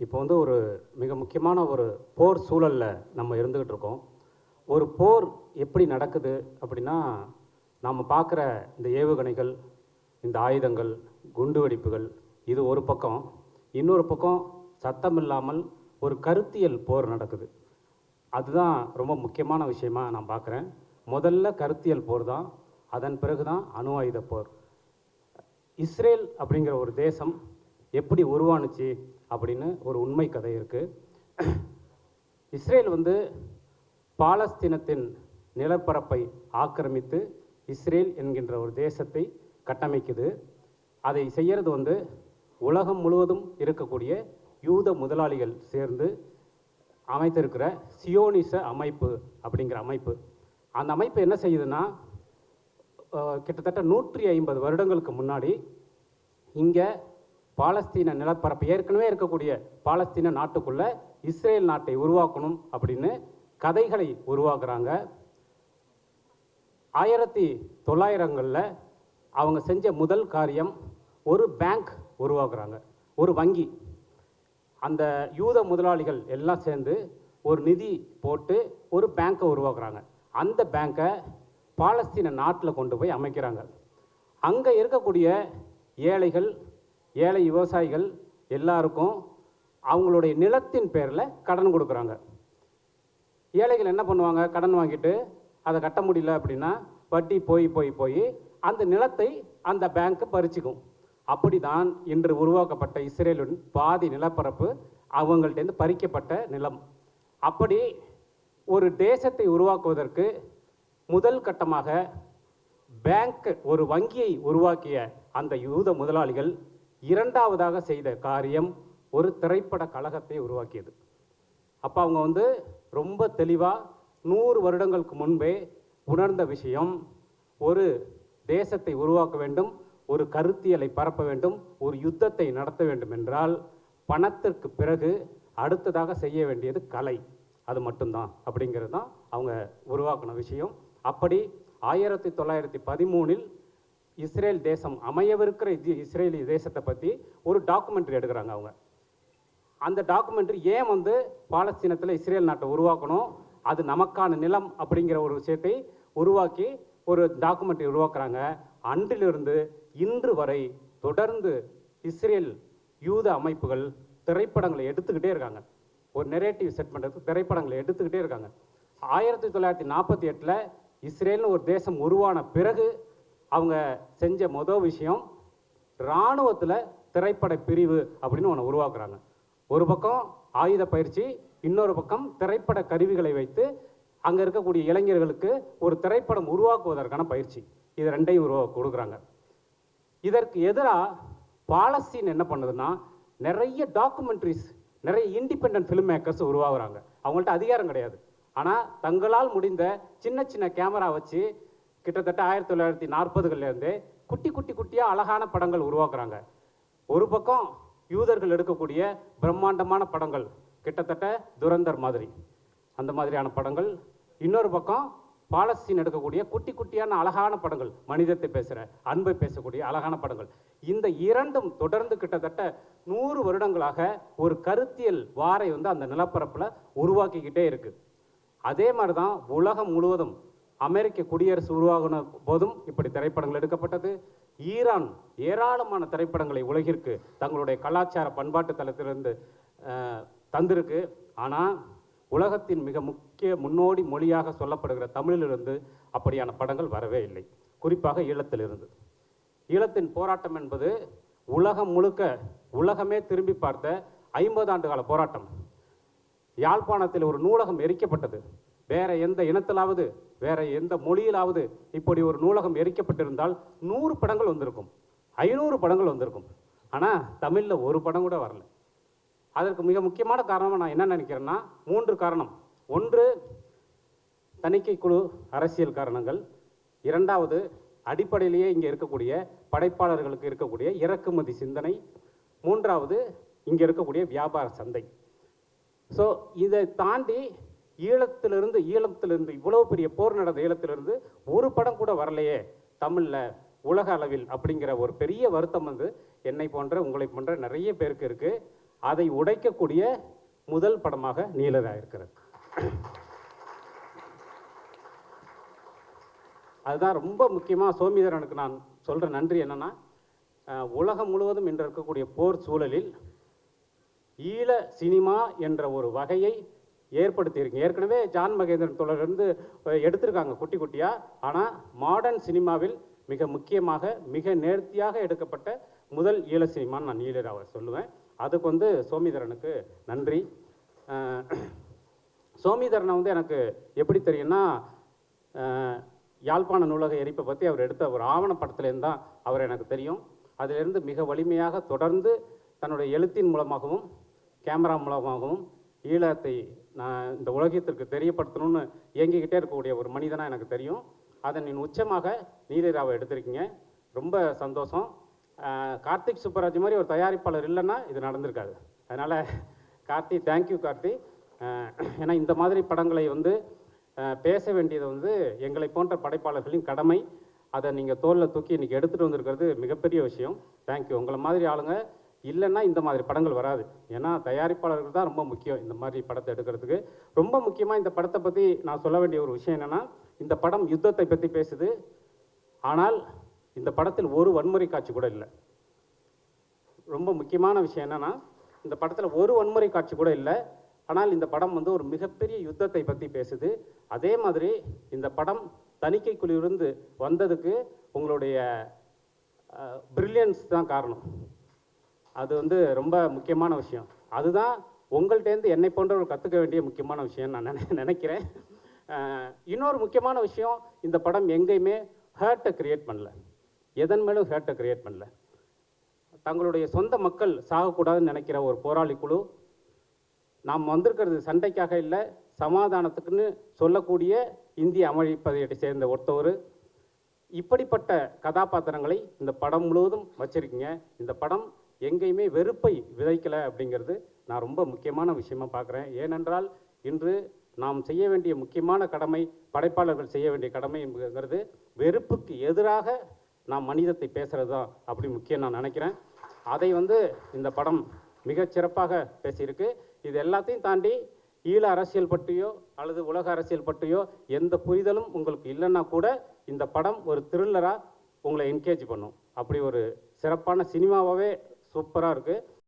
இப்போ வந்து ஒரு மிக முக்கியமான ஒரு போர் சூழலில் நம்ம இருந்துக்கிட்டு இருக்கோம். ஒரு போர் எப்படி நடக்குது அப்படின்னா, நாம் பார்க்குற இந்த ஏவுகணைகள், இந்த ஆயுதங்கள், குண்டு வெடிப்புகள், இது ஒரு பக்கம். இன்னொரு பக்கம் சத்தம் இல்லாமல் ஒரு கருத்தியல் போர் நடக்குது. அதுதான் ரொம்ப முக்கியமான விஷயமா நான் பார்க்குறேன். முதல்ல கருத்தியல் போர் தான், அதன் பிறகு தான் அணு ஆயுத போர். இஸ்ரேல் அப்படிங்கிற ஒரு தேசம் எப்படி உருவானுச்சு அப்படின்னு ஒரு உண்மை கதை இருக்குது. இஸ்ரேல் வந்து பாலஸ்தீனத்தின் நிலப்பரப்பை ஆக்கிரமித்து இஸ்ரேல் என்கின்ற ஒரு தேசத்தை கட்டமைக்குது. அதை செய்கிறது வந்து உலகம் முழுவதும் இருக்கக்கூடிய யூத முதலாளிகள் சேர்ந்து அமைத்திருக்கிற சியோனிச அமைப்பு அப்படிங்கிற அமைப்பு. அந்த அமைப்பு என்ன செய்யுதுன்னா, கிட்டத்தட்ட 150 வருடங்களுக்கு முன்னாடி இங்கே பாலஸ்தீன நிலப்பரப்பு ஏற்கனவே இருக்கக்கூடிய பாலஸ்தீன நாட்டுக்குள்ளே இஸ்ரேல் நாட்டை உருவாக்கணும் அப்படின்னு கதைகளை உருவாக்குறாங்க. 1900களில் அவங்க செஞ்ச முதல் காரியம் ஒரு பேங்க் உருவாக்குறாங்க, ஒரு வங்கி. அந்த யூத முதலாளிகள் எல்லாம் சேர்ந்து ஒரு நிதி போட்டு ஒரு பேங்க்கை உருவாக்குறாங்க. அந்த பேங்க்கை பாலஸ்தீன நாட்டில் கொண்டு போய் அமைக்கிறாங்க. அங்கே இருக்கக்கூடிய ஏழைகள், ஏழை விவசாயிகள் எல்லாருக்கும் அவங்களுடைய நிலத்தின் பேரில் கடன் கொடுக்குறாங்க. ஏழைகள் என்ன பண்ணுவாங்க, கடன் வாங்கிட்டு அதை கட்ட முடியல அப்படின்னா வட்டி போய் போய் போய் அந்த நிலத்தை அந்த பேங்க்கு பறிச்சுக்கும். அப்படி தான் இன்று உருவாக்கப்பட்ட இஸ்ரேலின் பாதி நிலப்பரப்பு அவங்கள்டேருந்து பறிக்கப்பட்ட நிலம். அப்படி ஒரு தேசத்தை உருவாக்குவதற்கு முதல் கட்டமாக பேங்க், ஒரு வங்கியை உருவாக்கிய அந்த யூத முதலாளிகள் இரண்டாவதாக செய்த காரியம் ஒரு திரைப்பட கழகத்தை உருவாக்கியது. அப்போ அவங்க வந்து ரொம்ப தெளிவாக 100 வருடங்களுக்கு முன்பே உணர்ந்த விஷயம், ஒரு தேசத்தை உருவாக்க வேண்டும், ஒரு கருத்தியலை பரப்ப வேண்டும், ஒரு யுத்தத்தை நடத்த வேண்டும் என்றால் பணத்திற்கு பிறகு அடுத்ததாக செய்ய வேண்டியது கலை, அது மட்டும்தான் அப்படிங்கிறது தான் அவங்க உருவாக்கின விஷயம். அப்படி 1913இல் இஸ்ரேல் தேசம் அமையவிருக்கிற இஸ்ரேலி தேசத்தை பற்றி ஒரு டாக்குமெண்ட்ரி எடுக்கிறாங்க அவங்க. அந்த டாக்குமெண்ட்ரி ஏன் வந்து பாலஸ்தீனத்தில் இஸ்ரேல் நாட்டை உருவாக்கணும், அது நமக்கான நிலம் அப்படிங்கிற ஒரு விஷயத்தை உருவாக்கி ஒரு டாக்குமெண்ட்ரி உருவாக்குறாங்க. அன்றிலிருந்து இன்று வரை தொடர்ந்து இஸ்ரேல் யூத அமைப்புகள் திரைப்படங்களை எடுத்துக்கிட்டே இருக்காங்க. ஒரு நெரேட்டிவ் செட் பண்ணுறதுக்கு திரைப்படங்களை எடுத்துக்கிட்டே இருக்காங்க. 1948இல் இஸ்ரேல்னு ஒரு தேசம் உருவான பிறகு அவங்க செஞ்ச மொதல் விஷயம், இராணுவத்தில் திரைப்பட பிரிவு அப்படின்னு ஒன்று உருவாக்குறாங்க. ஒரு பக்கம் ஆயுத பயிற்சி, இன்னொரு பக்கம் திரைப்பட கருவிகளை வைத்து அங்கே இருக்கக்கூடிய இளைஞர்களுக்கு ஒரு திரைப்படம் உருவாக்குவதற்கான பயிற்சி, இது ரெண்டையும் கொடுக்குறாங்க. இதற்கு எதிராக பாலஸ்தீன் என்ன பண்ணுதுன்னா, நிறைய டாக்குமெண்ட்ரிஸ், நிறைய இண்டிபெண்டன்ட் ஃபிலிம் மேக்கர்ஸ் உருவாகுறாங்க. அவங்கள்ட்ட அதிகாரம் கிடையாது, ஆனால் தங்களால் முடிந்த சின்ன சின்ன கேமரா வச்சு கிட்டத்தட்ட 1940களிலேருந்தே குட்டி குட்டி குட்டியாக அழகான படங்கள் உருவாக்குறாங்க. ஒரு பக்கம் யூதர்கள் எடுக்கக்கூடிய பிரம்மாண்டமான படங்கள், கிட்டத்தட்ட துரந்தர் மாதிரி அந்த மாதிரியான படங்கள். இன்னொரு பக்கம் பாலஸ்தீன் எடுக்கக்கூடிய குட்டி குட்டியான அழகான படங்கள், மனிதத்தை பேசுகிற, அன்பை பேசக்கூடிய அழகான படங்கள். இந்த இரண்டும் தொடர்ந்து கிட்டத்தட்ட 100 வருடங்களாக ஒரு கருத்தியல் வாரை வந்து அந்த நிலப்பரப்பில் உருவாக்கிக்கிட்டே இருக்குது. அதே மாதிரி தான் உலகம் முழுவதும் அமெரிக்க குடியரசு உருவாகின போதும் இப்படி திரைப்படங்கள் எடுக்கப்பட்டது. ஈரான் ஏராளமான திரைப்படங்களை உலகிற்கு தங்களுடைய கலாச்சார பண்பாட்டு தளத்திலிருந்து தந்திருக்கு. ஆனால் உலகத்தின் மிக முக்கிய முன்னோடி மொழியாக சொல்லப்படுகிற தமிழிலிருந்து அப்படியான படங்கள் வரவே இல்லை. குறிப்பாக ஈழத்திலிருந்து. ஈழத்தின் போராட்டம் என்பது உலகம் முழுக்க, உலகமே திரும்பி பார்த்த 50 ஆண்டு கால போராட்டம். யாழ்ப்பாணத்தில் ஒரு நூலகம் எரிக்கப்பட்டது. வேற எந்த இனத்திலாவது, வேற எந்த மொழியிலாவது இப்படி ஒரு நூலகம் எரிக்கப்பட்டிருந்தால் 100 படங்கள் வந்திருக்கும், 500 படங்கள் வந்திருக்கும். ஆனால் தமிழில் ஒரு படம் கூட வரல. அதற்கு மிக முக்கியமான காரணமாக நான் என்ன நினைக்கிறேன்னா, 3 காரணம். ஒன்று, தணிக்கை குழு அரசியல் காரணங்கள். இரண்டாவது, அடிப்படையிலேயே இங்கே இருக்கக்கூடிய படைப்பாளர்களுக்கு இருக்கக்கூடிய இறக்குமதி சிந்தனை. மூன்றாவது, இங்கே இருக்கக்கூடிய வியாபார சந்தை. ஸோ இதை தாண்டி ஈழத்திலிருந்து இவ்வளோ பெரிய போர் நடந்த ஈழத்திலிருந்து ஒரு படம் கூட வரலையே தமிழில் உலக அளவில் அப்படிங்கிற ஒரு பெரிய வருத்தம் வந்து என்னை போன்ற, உங்களை போன்ற நிறைய பேருக்கு இருக்குது. அதை உடைக்கக்கூடிய முதல் படமாக நீலரா இருக்கிறது. அதுதான் ரொம்ப முக்கியமாக சோமிதரனுக்கு நான் சொல்கிற நன்றி என்னென்னா, உலகம் முழுவதும் இன்று இருக்கக்கூடிய போர் சூழலில் ஈழ சினிமா என்ற ஒரு வகையை ஏற்படுத்தியிருக்கு. ஏற்கனவே ஜான் மகேந்திரன் தொடர்ந்து எடுத்திருக்காங்க குட்டி குட்டியாக. ஆனால் மாடர்ன் சினிமாவில் மிக முக்கியமாக மிக நேர்த்தியாக எடுக்கப்பட்ட முதல் ஈழ சினிமான்னு நான் ஈழராவை சொல்லுவேன். அதுக்கு வந்து சோமிதரனுக்கு நன்றி. சோமிதரனை வந்து எனக்கு எப்படி தெரியும்னா, யாழ்ப்பாண நூலக எரிப்பை பற்றி அவர் எடுத்த ஒரு ஆவணப்படத்துலேருந்து தான் அவர் எனக்கு தெரியும். அதிலிருந்து மிக வலிமையாக தொடர்ந்து தன்னுடைய எழுத்தின் மூலமாகவும் கேமரா மூலமாகவும் ஈழத்தை நான் இந்த உலகத்திற்கு தெரியப்படுத்தணும்னு இயங்கிக்கிட்டே இருக்கக்கூடிய ஒரு மனிதனாக எனக்கு தெரியும். அதன் உச்சமாக நீலராவை எடுத்திருக்கீங்க, ரொம்ப சந்தோஷம். கார்த்திக் சுப்பராஜ் மாதிரி ஒரு தயாரிப்பாளர் இல்லைன்னா இது நடந்திருக்காது. அதனால் கார்த்தி, தேங்க்யூ கார்த்தி. ஏன்னா இந்த மாதிரி படங்களை வந்து பேச வேண்டியது வந்து எங்களை போன்ற படைப்பாளர்களின் கடமை. அதை நீங்கள் தோளில் தூக்கி இன்றைக்கி எடுத்துகிட்டு வந்திருக்கிறது மிகப்பெரிய விஷயம். தேங்க்யூ. உங்களை மாதிரி ஆளுங்க இல்லைன்னா இந்த மாதிரி படங்கள் வராது. ஏன்னா தயாரிப்பாளர்கள் தான் ரொம்ப முக்கியம் இந்த மாதிரி படத்தை எடுக்கிறதுக்கு. ரொம்ப முக்கியமாக இந்த படத்தை பற்றி நான் சொல்ல வேண்டிய ஒரு விஷயம் என்னென்னா, இந்த படம் யுத்தத்தை பற்றி பேசுது. ஆனால் இந்த படத்தில் ஒரு வன்முறை காட்சி கூட இல்லை. ரொம்ப முக்கியமான விஷயம் என்னென்னா, இந்த படத்தில் ஒரு வன்முறை காட்சி கூட இல்லை. ஆனால் இந்த படம் வந்து ஒரு மிகப்பெரிய யுத்தத்தை பற்றி பேசுது. அதே மாதிரி இந்த படம் தணிக்கை குழுவிலிருந்து வந்ததுக்கு உங்களுடைய பிரில்லியன்ஸ் தான் காரணம். அது வந்து ரொம்ப முக்கியமான விஷயம். அதுதான் உங்கள்கிட்டேருந்து என்னை போன்றவர்கள் கற்றுக்க வேண்டிய முக்கியமான விஷயம் நான் நினைக்கிறேன். இன்னொரு முக்கியமான விஷயம், இந்த படம் எங்கேயுமே ஹேர்ட்டை கிரியேட் பண்ணல. எதன் மேலும் ஹேர்ட்டை கிரியேட் பண்ணல. தங்களுடைய சொந்த மக்கள் சாகக்கூடாதுன்னு நினைக்கிற ஒரு போராளி குழு, நாம் வந்திருக்கிறது சண்டைக்காக இல்லை, சமாதானத்துக்குன்னு சொல்லக்கூடிய இந்திய அமைப்பதையை சேர்ந்த ஒருத்தவர். இப்படிப்பட்ட கதாபாத்திரங்களை இந்த படம் முழுவதும் வச்சுருக்கீங்க. இந்த படம் எங்கேயுமே வெறுப்பை விதைக்கலை அப்படிங்கிறது நான் ரொம்ப முக்கியமான விஷயமா பார்க்குறேன். ஏனென்றால் இன்று நாம் செய்ய வேண்டிய முக்கியமான கடமை, படைப்பாளர்கள் செய்ய வேண்டிய கடமைங்கிறது வெறுப்புக்கு எதிராக நாம் மனிதத்தை பேசுகிறது தான் அப்படி முக்கியம் நான் நினைக்கிறேன். அதை வந்து இந்த படம் மிகச்சிறப்பாக பேசியிருக்கு. இது எல்லாத்தையும் தாண்டி ஈழ அரசியல் பற்றியோ அல்லது உலக அரசியல் பற்றியோ எந்த புரிதலும் உங்களுக்கு இல்லைன்னா கூட இந்த படம் ஒரு த்ரில்லராக உங்களை என்கேஜ் பண்ணும். அப்படி ஒரு சிறப்பான சினிமாவாகவே சூப்பராக இருக்குது.